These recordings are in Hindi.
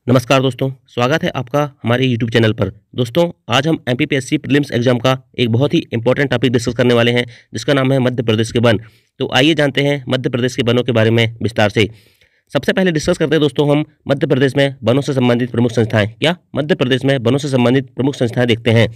नमस्कार दोस्तों, स्वागत है आपका हमारे YouTube चैनल पर। दोस्तों, आज हम एमपीपीएससी प्रीलिम्स एग्जाम का एक बहुत ही इंपॉर्टेंट टॉपिक डिस्कस करने वाले हैं, जिसका नाम है मध्य प्रदेश के वन। तो आइए जानते हैं मध्य प्रदेश के वनों के बारे में विस्तार से। सबसे पहले डिस्कस करते हैं दोस्तों हम मध्य प्रदेश में वनों से संबंधित प्रमुख संस्थाएं। क्या मध्य प्रदेश में वनों से संबंधित प्रमुख संस्थाएं देखते हैं।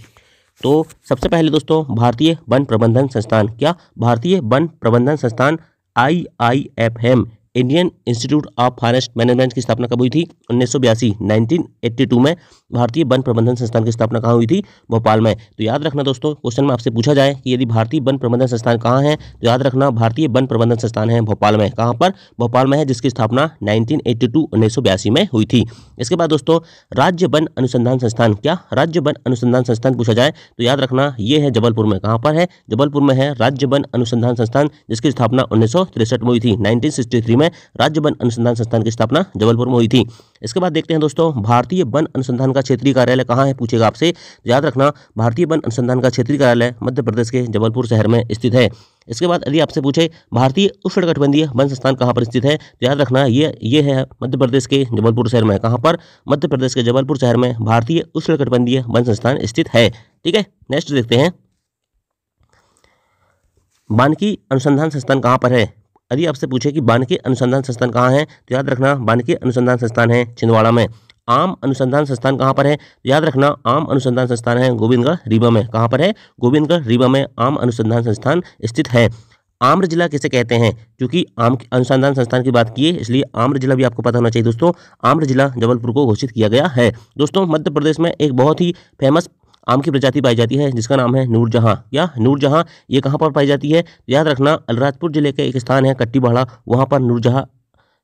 तो सबसे पहले दोस्तों भारतीय वन प्रबंधन संस्थान। क्या भारतीय वन प्रबंधन संस्थान IIFM Indian institute of forest management की स्थापना कब हुई थी? 1982 1982 में भारतीय वन प्रबंधन संस्थान की स्थापना कहाँ हुई थी? भोपाल में। तो याद रखना दोस्तों, क्वेश्चन में आपसे पूछा जाए कि यदि भारतीय वन प्रबंधन संस्थान कहाँ है, तो याद रखना भारतीय वन प्रबंधन संस्थान है भोपाल में। कहाँ पर? भोपाल में है, जिसकी स्थापना 1982 में हुई थी। इसके बाद दोस्तों राज्य वन अनुसंधान संस्थान। क्या राज्य वन अनुसंधान संस्थान पूछा जाए तो याद रखना ये है जबलपुर में। कहाँ पर है? जबलपुर में है राज्य वन अनुसंधान संस्थान, जिसकी स्थापना 1963 में हुई थी। 1963 में राज्य वन अनुसंधान संस्थान की स्थापना जबलपुर में हुई थी। इसके बाद देखते हैं दोस्तों भारतीय वन अनुसंधान का क्षेत्रीय कार्यालय कहाँ है, पूछेगा आपसे। याद रखना भारतीय वन अनुसंधान का क्षेत्रीय कार्यालय मध्य प्रदेश के जबलपुर शहर में स्थित है। इसके बाद यदि आपसे पूछे भारतीय उष्णकटिबंधीय वन संस्थान कहाँ पर स्थित है, तो याद रखना ये है मध्य प्रदेश के जबलपुर शहर में। कहाँ पर? मध्य प्रदेश के जबलपुर शहर में भारतीय उष्णकटिबंधीय वन संस्थान स्थित है। ठीक है, नेक्स्ट देखते हैं वानिकी अनुसंधान संस्थान कहाँ पर है। यदि आपसे पूछे कि वानिकी अनुसंधान संस्थान कहाँ है, तो याद रखना वानिकी अनुसंधान संस्थान है छिंदवाड़ा में। आम अनुसंधान संस्थान कहाँ पर है, तो याद रखना आम अनुसंधान संस्थान है गोविंदगढ़ रीवा में। कहाँ पर है? गोविंदगढ़ रीवा में आम अनुसंधान संस्थान स्थित है। आम्र जिला किसे कहते हैं? क्योंकि आम अनुसंधान संस्थान की बात की है, इसलिए आम्र जिला भी आपको पता होना चाहिए दोस्तों। आम्र जिला जबलपुर को घोषित किया गया है। दोस्तों मध्य प्रदेश में एक बहुत ही फेमस आम की प्रजाति पाई जाती है, जिसका नाम है नूरजहां। या नूरजहां, ये कहाँ पर पाई जाती है? याद रखना अलीराजपुर जिले के एक स्थान है कट्टीबाड़ा, वहाँ पर नूरजहां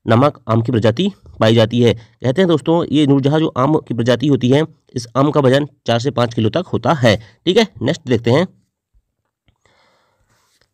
नामक आम की प्रजाति पाई जाती है। कहते हैं दोस्तों ये नूरजहां जो आम की प्रजाति होती है, इस आम का वजन 4 से 5 किलो तक होता है। ठीक है, नेक्स्ट देखते हैं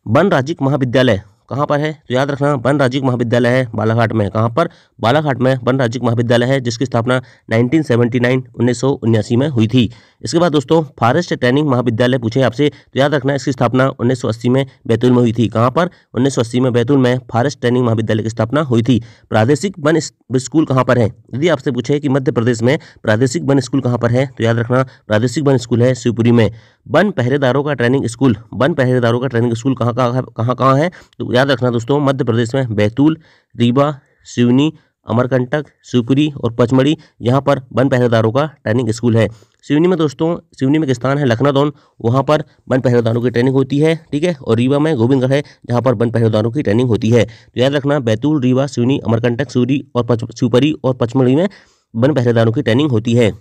वन राज्यिक महाविद्यालय कहाँ पर है, तो याद रखना वन राज्यिक महाविद्यालय है बालाघाट में। कहाँ पर? बालाघाट में वन राज्यिक महाविद्यालय है, जिसकी स्थापना 1979 में हुई थी। इसके बाद दोस्तों फॉरेस्ट ट्रेनिंग महाविद्यालय पूछे आपसे, तो याद रखना इसकी स्थापना 1980 में बैतूल में हुई थी। कहाँ पर? 1980 में बैतूल में फॉरेस्ट ट्रेनिंग महाविद्यालय की स्थापना हुई थी। प्रादेशिक वन स्कूल कहाँ पर है? यदि आपसे पूछे कि मध्य प्रदेश में प्रादेशिक वन स्कूल कहाँ पर है, तो याद रखना प्रादेशिक वन स्कूल है शिवपुरी में। वन पहरेदारों का ट्रेनिंग स्कूल, वन पहरेदारों का ट्रेनिंग स्कूल कहाँ है, तो याद रखना दोस्तों मध्य प्रदेश में बैतूल, रीवा, सिवनी, अमरकंटक, शिवपुरी और पचमढ़ी, यहाँ पर वन पहरेदारों का ट्रेनिंग स्कूल है। सिवनी में दोस्तों, सिवनी में एक स्थान है लखनादौन, वहाँ पर वन पहरेदारों की ट्रेनिंग होती है। ठीक है, और रीवा में गोविंदगढ़ है, जहाँ पर वन पहरेदारों की ट्रेनिंग होती है। तो याद रखना बैतूल, रीवा, सिवनी, अमरकंटक, शिवपुरी और पचमढ़ी में वन पहरेदारों की ट्रेनिंग होती है।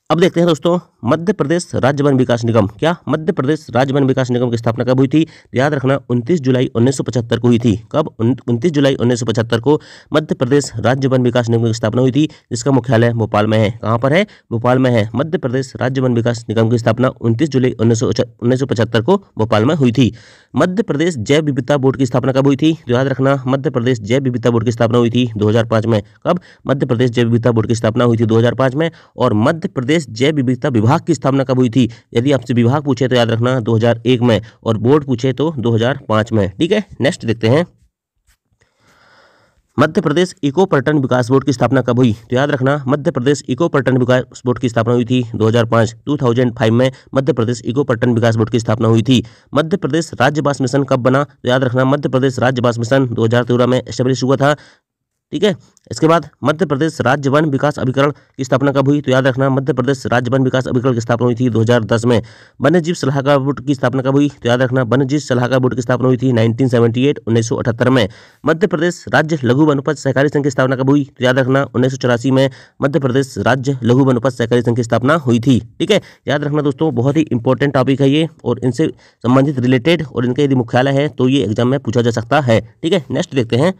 अब देखते हैं दोस्तों मध्य प्रदेश राज्य वन विकास निगम। क्या मध्य प्रदेश राज्य वन विकास निगम की स्थापना कब हुई थी? याद रखना 29 जुलाई 1975 को हुई थी। कब? 29 जुलाई 1975 को मध्य प्रदेश राज्य वन विकास निगम की स्थापना हुई थी, जिसका मुख्यालय भोपाल में है। कहाँ पर है? भोपाल में है। मध्य प्रदेश राज्य वन विकास निगम की स्थापना 29 जुलाई 1975 को भोपाल में हुई थी। मध्य प्रदेश जैव विविधता बोर्ड की स्थापना कब हुई थी? याद रखना मध्य प्रदेश जैव विविधता बोर्ड की स्थापना हुई थी 2005 में। कब? मध्य प्रदेश जैव विविधता बोर्ड की स्थापना हुई थी 2005 में। और मध्य प्रदेश जैव विविधता विभाग की स्थापना कब हुई थी? यदि आपसे विभाग पूछे तो याद रखना 2001 में, और बोर्ड पूछे तो 2005 में। ठीक है, नेक्स्ट देखते हैं मध्य प्रदेश इको पर्यटन विकास बोर्ड की स्थापना कब हुई? तो याद रखना मध्य प्रदेश इको पर्यटन विकास बोर्ड की स्थापना हुई थी 2005 में मध्य प्रदेश इको पर्यटन विकास बोर्ड की स्थापना हुई थी। मध्य प्रदेश राज्य बास मिशन कब बना? तो याद रखना मध्य प्रदेश राज्य बास मिशन 2013 में एस्टेब्लिश हुआ था। ठीक है, इसके बाद मध्य प्रदेश राज्य वन विकास अभिकरण की स्थापना कब हुई? तो याद रखना मध्य प्रदेश राज्य वन विकास अभिकरण की स्थापना हुई थी 2010 में। वन्य जीव सलाहकार बोर्ड की स्थापना कब हुई? तो याद रखना वन्य जीव सलाहकार बोर्ड की स्थापना हुई थी 1978 में। मध्य प्रदेश राज्य लघु वनोपज सहकारी संघ की स्थापना कब हुई? तो याद रखना 1984 में मध्य प्रदेश राज्य लघु वनोपज सहकारी संघ की स्थापना हुई थी। ठीक है, याद रखना दोस्तों बहुत ही इंपॉर्टेंट टॉपिक है ये, और इनसे संबंधित रिलेटेड और इनका यदि मुख्यालय है तो ये एग्जाम में पूछा जा सकता है। ठीक है, नेक्स्ट देखते हैं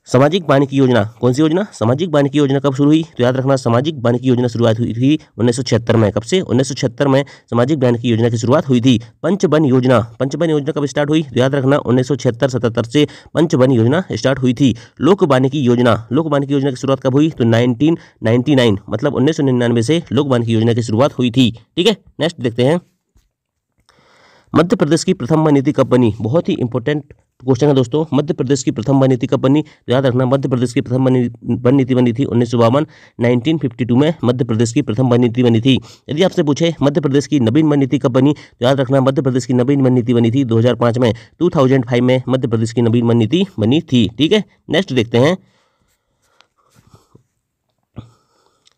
सामाजिक वानिकी योजना। कौन सी योजना? सामाजिक वानिकी योजना कब शुरू हुई? तो याद रखना सामाजिक वानिकी योजना शुरुआत हुई थी 1976 में। कब से? 1976 में सामाजिक वानिकी योजना की शुरुआत हुई थी। पंचवन योजना, पंचवन योजना कब स्टार्ट हुई? तो याद रखना 1976-77 से पंचवन योजना स्टार्ट हुई थी। लोक वानिकी योजना, लोक वानिकी योजना की शुरुआत कब हुई? तो 1999 मतलब 1999 से लोक वानिकी योजना की शुरुआत हुई थी। ठीक है, नेक्स्ट देखते हैं मध्य प्रदेश की प्रथम वन नीति कब बनी? बहुत ही इंपॉर्टेंट क्वेश्चन है दोस्तों, मध्य प्रदेश की प्रथम वन नीति कब बनी? तो याद रखना, मध्य प्रदेश की प्रथम वन नीति बनी थी 1952, 1952 में मध्य प्रदेश की प्रथम वन नीति बनी थी। यदि आपसे पूछे मध्य प्रदेश की नवीन वन नीति कब बनी, तो याद रखना, मध्य प्रदेश की नवीन वन नीति बनी थी 2005 में, 2005 में मध्य प्रदेश की नवीन वन नीति बनी थी। ठीक है, नेक्स्ट देखते हैं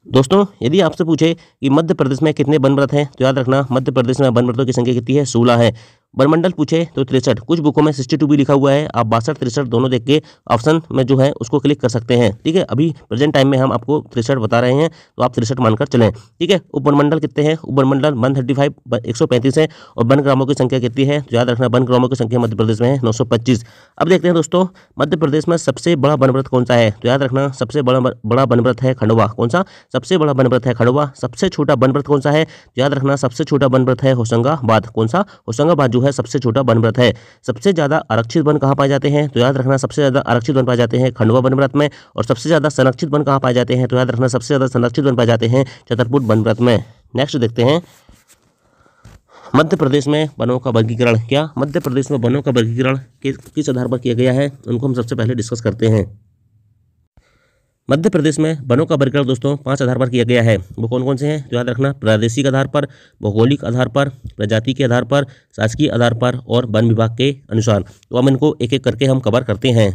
दोस्तों, यदि आपसे पूछे कि मध्य प्रदेश में कितने वनव्रत हैं, तो याद रखना, मध्य प्रदेश में वनव्रतों की संख्या कितनी है? 16 है। वनमंडल पूछे तो 63, कुछ बुकों में 62 भी लिखा हुआ है, आप 62 63 दोनों देख के ऑप्शन में जो है उसको क्लिक कर सकते हैं। ठीक है, अभी प्रेजेंट टाइम में हम आपको 63 बता रहे हैं, तो आप 63 मानकर चलें। ठीक है, उपवनमंडल कितने हैं? उपवनमंडल 135 135 है। और वन ग्रामों की संख्या कितनी है? तो याद रखना, वन ग्रामों की संख्या मध्य प्रदेश में है 925। अब देखते हैं दोस्तों, मध्य प्रदेश में सबसे बड़ा वनव्रत कौन सा है? तो याद रखना, सबसे बड़ा वनव्रत है खंडवा। कौन सा? सबसे बड़ा वनव्रत है खंडवा। सबसे छोटा वनव्रत कौन सा है? तो याद रखना, सबसे छोटा वनव्रत है होशंगाबाद। कौन सा? होशंगाबाद जो है सबसे छोटा वनव्रत है। सबसे ज्यादा आरक्षित वन कहाँ पाए जाते हैं? तो याद रखना, सबसे ज्यादा आरक्षित वन पाए जाते हैं खंडवा वनव्रत में। और सबसे ज्यादा संरक्षित वन कहाँ पाए जाते हैं? तो याद रखना, सबसे ज्यादा संरक्षित वन पाए जाते हैं छतरपुर वनव्रत में। नेक्स्ट देखते हैं, मध्य प्रदेश में वनों का वर्गीकरण। क्या मध्य प्रदेश में वनों का वर्गीकरण किस आधार पर किया गया है? उनको हम सबसे पहले डिस्कस करते हैं। मध्य प्रदेश में वनों का वर्गीकरण दोस्तों 5 आधार पर किया गया है। वो कौन कौन से हैं? तो याद रखना, प्रादेशिक आधार पर, भौगोलिक आधार पर, प्रजाति के आधार पर, शासकीय आधार पर और वन विभाग के अनुसार। तो हम इनको एक एक करके हम कवर करते हैं।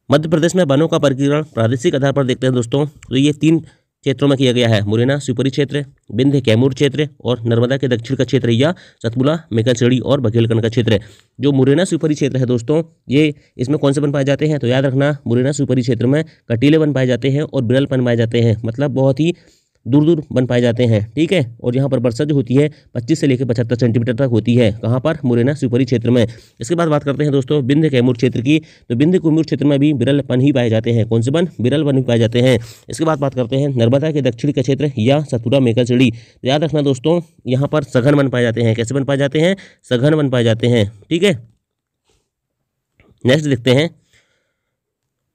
मध्य प्रदेश में वनों का वर्गीकरण प्रादेशिक आधार पर देखते हैं दोस्तों, तो ये 3 क्षेत्रों में किया गया है। मुरैना शिवपुरी क्षेत्र, विंध्य कैमूर क्षेत्र और नर्मदा के दक्षिण का क्षेत्र या सतपुड़ा मेघाचढ़ी और बघेलखंड का क्षेत्र। जो मुरैना शिवपुरी क्षेत्र है दोस्तों, ये इसमें कौन से वन पाए जाते हैं? तो याद रखना, मुरैना शिवपुरी क्षेत्र में कटीले वन पाए जाते हैं और बिरल वन पाए जाते हैं, मतलब बहुत ही दूर दूर वन पाए जाते हैं। ठीक है, और यहाँ पर वर्षा जो होती है 25 से लेकर 75 सेंटीमीटर तक होती है। कहाँ पर? मुरैना शिवपुरी क्षेत्र में। इसके बाद बात करते हैं दोस्तों विंध्य कैमूर क्षेत्र की। तो विंध्य कैमूर क्षेत्र में भी बिरल वन ही पाए जाते हैं। कौन से वन? बिरल वन ही पाए जाते हैं। इसके बाद बात करते हैं नर्मदा के दक्षिण का क्षेत्र या सतपुड़ा मेघाचढ़ी। तो याद रखना दोस्तों, यहाँ पर सघन वन पाए जाते हैं। कैसे वन पाए जाते हैं? सघन वन पाए जाते हैं। ठीक है, नेक्स्ट देखते हैं,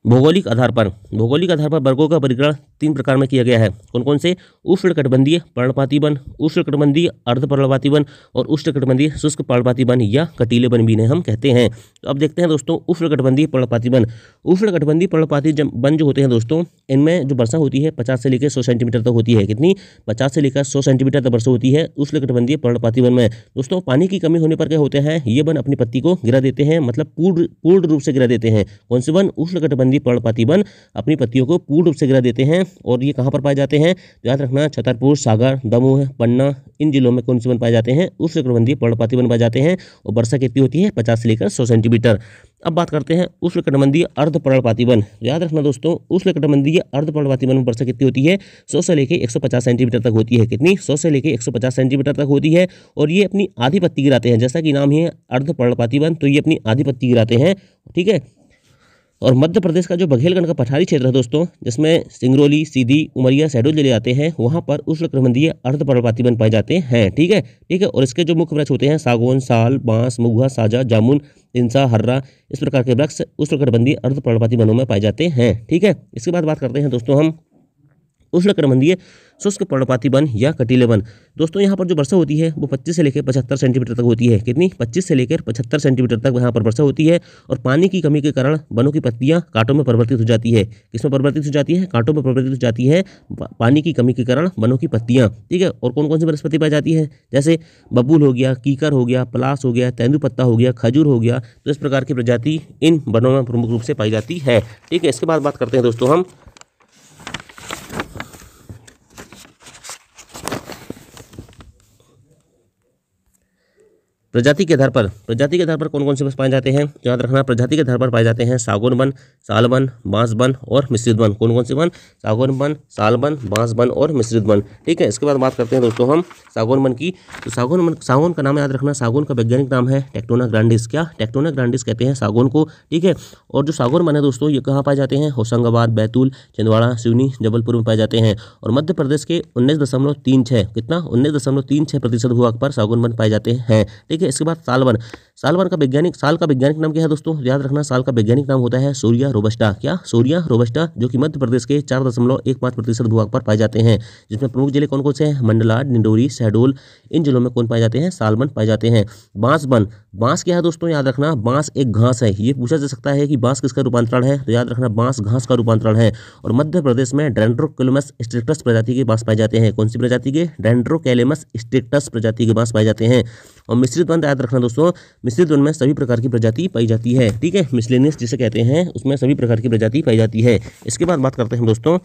भौगोलिक आधार पर। भौगोलिक आधार पर वर्गों का वर्गीकरण 3 प्रकार में किया गया है। कौन कौन से? उष्णकटिबंधीय पर्णपाती वन, उष्णकटिबंधीय अर्धपर्णपाती वन और उष्णकटिबंधीय शुष्क पर्णपाती वन या कटीले वन भी हम कहते हैं। तो अब देखते हैं दोस्तों उष्णकटिबंधीय पर्णपाती वन। उष्णकटिबंधीय पर्णपाती वन जो होते हैं दोस्तों, इनमें जो वर्षा होती है 50 से लेकर 100 सेंटीमीटर तक होती है। कितनी? 50 से लेकर 100 सेंटीमीटर तक वर्षा होती है उष्णकटिबंधीय पर्णपाती वन में। दोस्तों पानी की कमी होने पर क्या होते हैं? ये वन अपनी पत्ती को गिरा देते हैं, मतलब पूर्ण रूप से गिरा देते हैं। कौन से वन? उष्णकटिबंधीय पर्णपाती वन अपनी पत्तियों को पूर्ण रूप से गिरा देते हैं। और ये कहाँ पर पाए जाते हैं? याद रखना, छतरपुर, सागर, दमोह, पन्ना, इन जिलों में कौन से वन पाए जाते हैं? उष्णकटिबंधीय पर्णपाती वन पाए जाते हैं। और वर्षा कितनी होती है? 50 से लेकर 100 सेंटीमीटर। अब बात करते हैं उष्णकटिबंधीय अर्धपर्णपाती वन। याद रखना दोस्तों, उष्णकटिबंधीय अर्धपर्णपाती वन में वर्षा कितनी होती है? 100 से लेकर 150 सेंटीमीटर तक होती है। कितनी? 100 से लेकर 150 सेंटीमीटर तक होती है। और ये अपनी आधी पत्ती गिराते हैं, जैसा कि नाम ही है अर्धपर्णपाती वन, तो ये अपनी आधी पत्ती गिराते हैं। ठीक है, और मध्य प्रदेश का जो बघेलखंड का पठारी क्षेत्र है दोस्तों, जिसमें सिंगरौली, सीधी, उमरिया, शहडोल जिले आते हैं, वहाँ पर उष्णकटिबंधीय अर्धपर्णपाती वन पाए जाते हैं। ठीक है, और इसके जो मुख्य वृक्ष होते हैं सागौन, साल, बांस, मुगहा, साजा, जामुन, इंसा, हर्रा, इस प्रकार के वृक्ष उष्णकटिबंधीय अर्धपर्णपाती वनों में पाए जाते हैं। ठीक है, इसके बाद बात करते हैं दोस्तों हम उष्णकटिबंधीय शुष्क पर्णपाती वन या कटीले वन। दोस्तों यहाँ पर जो वर्षा होती है वो 25 से लेकर 75 सेंटीमीटर तक होती है। कितनी? 25 से लेकर 75 सेंटीमीटर तक यहाँ पर वर्षा होती है। और पानी की कमी के कारण वनों की पत्तियाँ कांटों में परिवर्तित हो जाती है। किसमें परिवर्तित हो जाती है? कांटों में परिवर्तित हो जाती है, पानी की कमी के कारण वनों की पत्तियाँ। ठीक है, और कौन कौन सी वनस्पति पाई जाती है? जैसे बबूल हो गया, कीकर हो गया, पलास हो गया, तेंदुपत्ता हो गया, खजूर हो गया। तो इस प्रकार की प्रजाति इन वनों में प्रमुख रूप से पाई जाती है। ठीक है, इसके बाद बात करते हैं दोस्तों हम प्रजाति के आधार पर। प्रजाति के आधार पर कौन कौन से वृक्ष पाए जाते हैं? याद रखना, प्रजाति के आधार पर पाए जाते हैं सागौन वन, साल वन, बांस वन और मिश्रित वन। कौन कौन से वन? सागौन वन, साल वन, बांस वन और मिश्रित वन। ठीक है, इसके बाद बात करते हैं दोस्तों हम सागौन वन की। तो सागौन का नाम याद रखना, सागौन का वैज्ञानिक नाम है टेक्टोना ग्रांडिस। क्या? टेक्टोना ग्रांडिस कहते हैं सागौन को। ठीक है, और जो सागौन वन है दोस्तों, ये कहाँ पाए जाते हैं? होशंगाबाद, बैतूल, छिंदवाड़ा, सिवनी, जबलपुर में पाए जाते हैं। और मध्य प्रदेश के 19.36 कितना 19.36% भूभाग पर सागौन वन पाए जाते हैं। ठीक है, इसके बाद साल वन का वैज्ञानिक नाम क्या है दोस्तों? याद रखना, साल का वैज्ञानिक नाम होता है सोरिया रोबस्टा। क्या? सोरिया रोबस्टा, जो कि मध्य प्रदेश के 4.15% भूभाग पर पाए जाते हैं। जिसमें प्रमुख जिले कौन कौन से हैं? मंडला, डिंडोरी, शहडोल, इन जिलों में कौन पाए जाते हैं? साल वन पाए जाते हैं। बांस वन बांस क्या है दोस्तों, याद रखना बांस एक घास है। ये पूछा जा सकता है कि बांस किसका रूपांतरण है, तो याद रखना बांस घास का रूपांतरण है। और मध्य प्रदेश में डेंड्रोकैलेमस स्ट्रिक्टस प्रजाति के बांस पाए जाते हैं। कौन सी प्रजाति के, डेंड्रोकैलेमस स्ट्रिक्टस प्रजाति के बांस पाए जाते हैं। और मिश्रित वन याद रखना दोस्तों, मिश्रित वन में सभी प्रकार की प्रजाति पाई जाती है। ठीक है, मिसलेनियस जिसे कहते हैं उसमें सभी प्रकार की प्रजाति पाई जाती है। इसके बाद बात करते हैं दोस्तों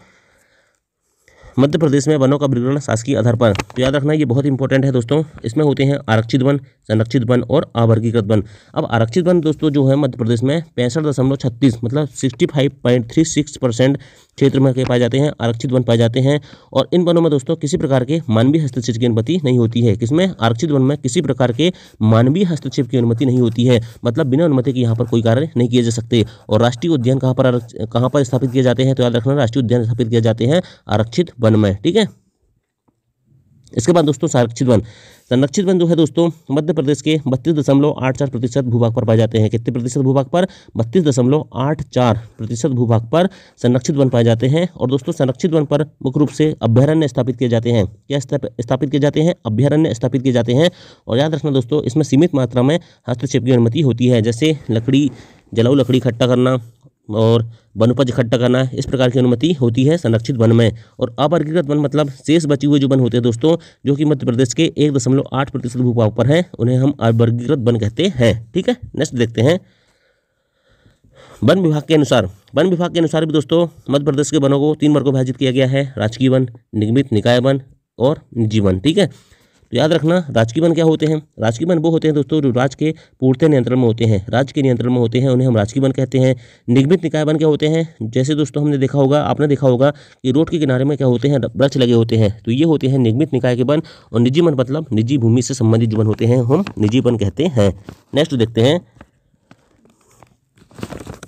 मध्य प्रदेश में वनों का वर्गीकरण शासकीय आधार पर। तो याद रखना ये बहुत इंपॉर्टेंट है दोस्तों। इसमें होते हैं आरक्षित वन, संरक्षित वन और अवर्गीकृत वन। अब आरक्षित वन दोस्तों जो है मध्य प्रदेश में 65.36 मतलब 65.36% क्षेत्र में पाए जाते हैं, आरक्षित वन पाए जाते हैं। और इन वनों में दोस्तों किसी प्रकार के मानवीय हस्तक्षेप की अनुमति नहीं होती है। किसमें, आरक्षित वन में किसी प्रकार के मानवीय हस्तक्षेप की अनुमति नहीं होती है, मतलब बिना अनुमति के यहाँ पर कोई कार्य नहीं किए जा सकते। और राष्ट्रीय उद्यान कहाँ पर स्थापित किए जाते हैं, तो याद रखना राष्ट्रीय उद्यान स्थापित किए जाते हैं आरक्षित वन में। ठीक है, इसके बाद दोस्तों संरक्षित वन। संरक्षित वन जो है दोस्तों मध्य प्रदेश के 32.84% भूभाग पर पाए जाते हैं। कितने प्रतिशत भूभाग पर, 32.84% भूभाग पर संरक्षित वन पाए जाते हैं। और दोस्तों संरक्षित वन पर मुख्य रूप से अभ्यारण्य स्थापित किए जाते हैं। क्या स्थापित किए जाते हैं, अभ्यारण्य स्थापित किए जाते हैं। और याद रखना दोस्तों इसमें सीमित मात्रा में हस्तक्षेप की अनुमति होती है, जैसे लकड़ी, जलाऊ लकड़ी इकट्ठा करना और वनोपज इकट्ठा करना, इस प्रकार की अनुमति होती है संरक्षित वन में। और अवर्गीकृत वन मतलब शेष बचे हुए जो वन होते हैं दोस्तों, जो कि मध्य प्रदेश के 1.8% भूभाग पर हैं, उन्हें हम अवर्गीकृत वन कहते हैं। ठीक है, नेक्स्ट देखते हैं वन विभाग के अनुसार। वन विभाग के अनुसार भी दोस्तों मध्य प्रदेश के वनों को 3 वर्गों में विभाजित किया गया है, राजकीय वन, निगमित निकाय वन और निजी वन। ठीक है, तो याद रखना राजकीय वन क्या होते हैं, राजकीय वन वो होते हैं दोस्तों जो राज्य के पूर्णतः नियंत्रण में होते हैं, राज्य के नियंत्रण में होते हैं, उन्हें हम राजकीय वन कहते हैं। निगमित निकाय वन क्या होते हैं, जैसे दोस्तों हमने देखा होगा, आपने देखा होगा कि रोड के किनारे में क्या होते हैं, वृक्ष लगे होते हैं, तो ये होते हैं निगमित निकाय के वन। और निजी वन मतलब निजी भूमि से संबंधित जो वन होते हैं हम निजी वन कहते हैं। नेक्स्ट देखते हैं,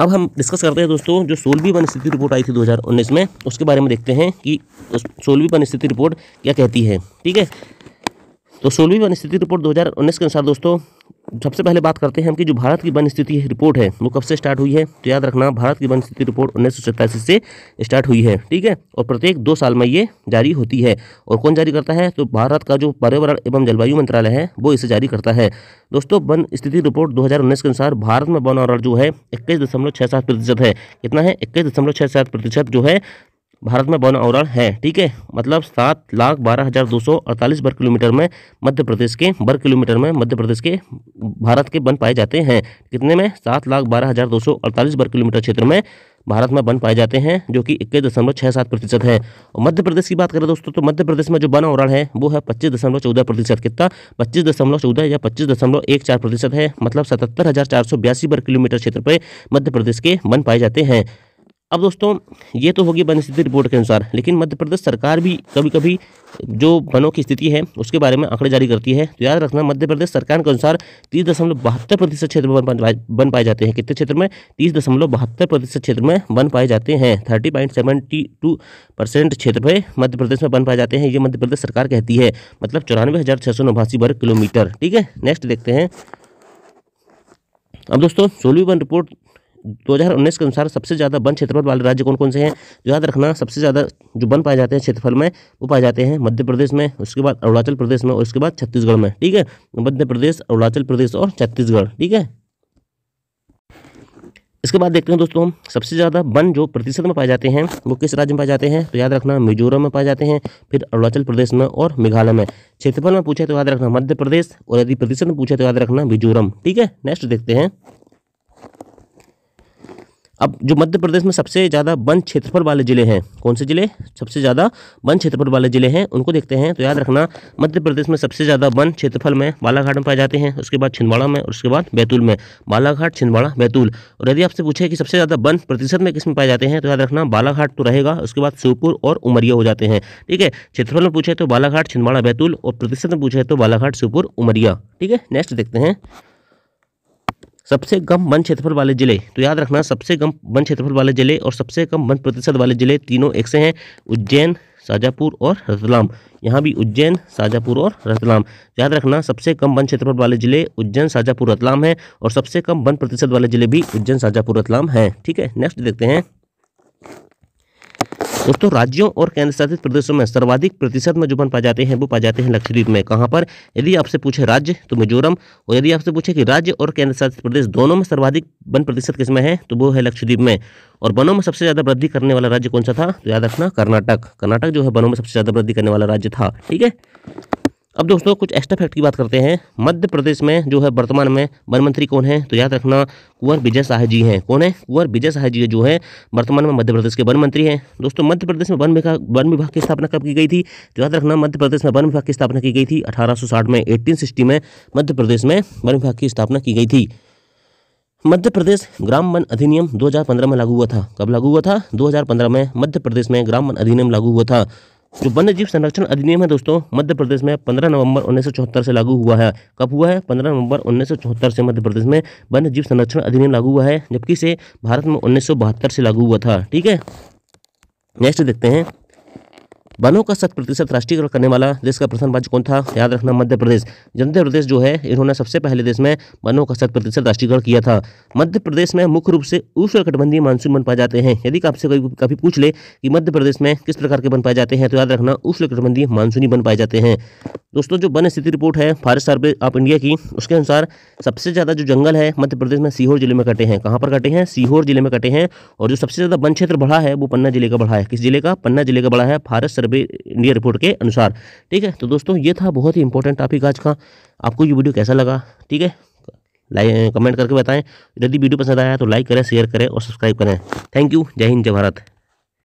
अब हम डिस्कस करते हैं दोस्तों जो 16वीं वन स्थिति रिपोर्ट आई थी 2019 में, उसके बारे में देखते हैं कि 16वीं वन स्थिति रिपोर्ट क्या कहती है। ठीक है, तो 16वीं वन स्थिति रिपोर्ट 2019 के अनुसार दोस्तों सबसे पहले बात करते हैं हम कि जो भारत की वन स्थिति रिपोर्ट है वो कब से स्टार्ट हुई है। तो याद रखना भारत की वन स्थिति रिपोर्ट 1987 से स्टार्ट हुई है। ठीक है, और प्रत्येक 2 साल में ये जारी होती है। और कौन जारी करता है, तो भारत का जो पर्यावरण एवं जलवायु मंत्रालय है वो इसे जारी करता है। दोस्तों वन स्थिति रिपोर्ट 2019 के अनुसार भारत में वन आवरण जो है 21.67% है। कितना है, 21.67% जो है भारत में वन आवरण है। ठीक है, मतलब 7,12,248 वर्ग किलोमीटर में मध्य प्रदेश के भारत के वन पाए जाते हैं। कितने में, 7,12,248 वर्ग किलोमीटर क्षेत्र में भारत में वन पाए जाते हैं, जो कि 21.67% है। और मध्य प्रदेश की बात करें दोस्तों तो मध्य प्रदेश में जो वन आवरण है वो है 25.14%। कितना, 25.14 या 25.14% है, मतलब 77,482 वर्ग किलोमीटर क्षेत्र पर मध्य प्रदेश के वन पाए जाते हैं। अब दोस्तों ये तो होगी वन स्थिति रिपोर्ट के अनुसार, लेकिन मध्य प्रदेश सरकार भी कभी कभी जो वनों की स्थिति है उसके बारे में आंकड़े जारी करती है। तो याद रखना मध्य प्रदेश सरकार के अनुसार 30.72% क्षेत्र में वन पाए जाते हैं। कितने क्षेत्र में, 30.72% क्षेत्र में वन पाए जाते हैं। 30.72% क्षेत्र पे मध्य प्रदेश में वन पाए जाते हैं, ये मध्य प्रदेश सरकार कहती है, मतलब 94,689 वर्ग किलोमीटर। ठीक है, नेक्स्ट देखते हैं। अब दोस्तों 16वीं वन रिपोर्ट 2019 के अनुसार सबसे ज़्यादा वन क्षेत्रफल वाले राज्य कौन कौन से हैं। याद रखना सबसे ज़्यादा जो वन पाए जाते हैं क्षेत्रफल में वो पाए जाते हैं मध्य प्रदेश में, उसके बाद अरुणाचल प्रदेश में और उसके बाद छत्तीसगढ़ में। ठीक है, मध्य प्रदेश, अरुणाचल प्रदेश और छत्तीसगढ़। ठीक है, इसके बाद देखते हैं दोस्तों हम सबसे ज़्यादा वन जो प्रतिशत में पाए जाते हैं वो किस राज्य में पाए जाते हैं। तो याद रखना मिजोरम में पाए जाते हैं, फिर अरुणाचल प्रदेश में और मेघालय में। क्षेत्रफल में पूछे तो याद रखना मध्य प्रदेश, और यदि प्रतिशत में पूछे तो याद रखना मिजोरम। ठीक है, नेक्स्ट देखते हैं। अब जो मध्य प्रदेश में सबसे ज़्यादा वन क्षेत्रफल वाले जिले हैं, कौन से जिले सबसे ज़्यादा वन क्षेत्रफल वाले जिले हैं उनको देखते हैं। तो याद रखना मध्य प्रदेश में सबसे ज़्यादा वन क्षेत्रफल में बालाघाट में पाए जाते हैं, उसके बाद छिंदवाड़ा में और उसके बाद बैतूल में। बालाघाट, छिंदवाड़ा, बैतूल। और यदि आपसे पूछे कि सबसे ज़्यादा वन प्रतिशत में किस में पाए जाते हैं तो याद रखना बालाघाट तो रहेगा, उसके बाद श्योपुर और उमरिया हो जाते हैं। ठीक है, क्षेत्रफल में पूछे तो बालाघाट, छिंदवाड़ा, बैतूल, और प्रतिशत में पूछे तो बालाघाट, श्योपुर, उमरिया। ठीक है, नेक्स्ट देखते हैं सबसे कम वन क्षेत्रफल वाले जिले। तो याद रखना सबसे कम वन क्षेत्रफल वाले जिले और सबसे कम वन प्रतिशत वाले जिले तीनों एक से हैं, उज्जैन, शाजापुर और रतलाम। यहाँ भी उज्जैन, शाजापुर और रतलाम। याद रखना सबसे कम वन क्षेत्रफल वाले जिले उज्जैन, शाजापुर, रतलाम है, और सबसे कम वन प्रतिशत वाले जिले भी उज्जैन, शाजापुर, रतलाम है। ठीक है, नेक्स्ट देखते हैं दोस्तों राज्यों और केंद्र शासित प्रदेशों में सर्वाधिक प्रतिशत में जो वन पाए जाते हैं वो पाए जाते हैं लक्षद्वीप में। कहाँ पर? यदि आपसे पूछे राज्य तो मिजोरम, और यदि आपसे पूछे कि राज्य और केंद्र शासित प्रदेश दोनों में सर्वाधिक वन प्रतिशत किसमें है तो वो है लक्षद्वीप में। और वनों में सबसे ज्यादा वृद्धि करने वाला राज्य कौन सा था? तो याद रखना कर्नाटक। कर्नाटक जो है वनों में सबसे ज्यादा वृद्धि करने वाला राज्य था। ठीक है, अब दोस्तों कुछ एक्स्ट्रा फैक्ट की बात करते हैं। मध्य प्रदेश में जो है वर्तमान में वन मंत्री कौन है? तो याद रखना कुंवर विजय शाह जी हैं। कौन है? कुंवर विजय शाह जी जो है वर्तमान में मध्य प्रदेश के वन मंत्री हैं। दोस्तों मध्य प्रदेश में वन विभाग की स्थापना कब की गई थी? तो याद रखना मध्य प्रदेश में वन विभाग की स्थापना की गई थी 1860 में। 1860 में मध्य प्रदेश में वन विभाग की स्थापना की गई थी। मध्य प्रदेश ग्राम वन अधिनियम 2015 में लागू हुआ था। कब लागू हुआ था? 2015 में मध्य प्रदेश में ग्राम वन अधिनियम लागू हुआ था। जो वन्य जीव संरक्षण अधिनियम है दोस्तों मध्य प्रदेश में 15 नवंबर 1974 से लागू हुआ है। कब हुआ है? 15 नवंबर 1974 से मध्य प्रदेश में वन्य जीव संरक्षण अधिनियम लागू हुआ है, जबकि इसे भारत में 1972 से लागू हुआ था। ठीक है, नेक्स्ट देखते हैं। वनों का 100% राष्ट्रीयकरण करने वाला देश का प्रथम राज्य कौन था? याद रखना मध्य प्रदेश। मध्य प्रदेश जो है इन्होंने सबसे पहले देश में वनों का 100% राष्ट्रीयकरण किया था। मध्य प्रदेश में मुख्य रूप से उष्णकटिबंधीय मानसून वन पाए जाते हैं। यदि आपसे कभी पूछ ले कि मध्य प्रदेश में किस प्रकार के वन पाए जाते हैं तो याद रखना उष्णकटिबंधीय मानसूनी वन पाए जाते हैं। दोस्तों जो वन स्थिति रिपोर्ट है फॉरेस्ट सर्वे ऑफ इंडिया की, उसके अनुसार सबसे ज़्यादा जो जंगल है मध्य प्रदेश में सीहोर जिले में कटे हैं। कहाँ पर कटे हैं? सीहोर जिले में कटे हैं। और जो सबसे ज़्यादा वन क्षेत्र बढ़ा है वो पन्ना जिले का बढ़ा है। किस जिले का? पन्ना जिले का बढ़ा है फॉरेस्ट सर्वे इंडिया रिपोर्ट के अनुसार। ठीक है, तो दोस्तों ये था बहुत ही इंपॉर्टेंट टॉपिक आज का। आपको ये वीडियो कैसा लगा? ठीक है, कमेंट करके बताएं। यदि वीडियो पसंद आया तो लाइक करें, शेयर करें और सब्सक्राइब करें। Thank you. जय हिंद, जय भारत।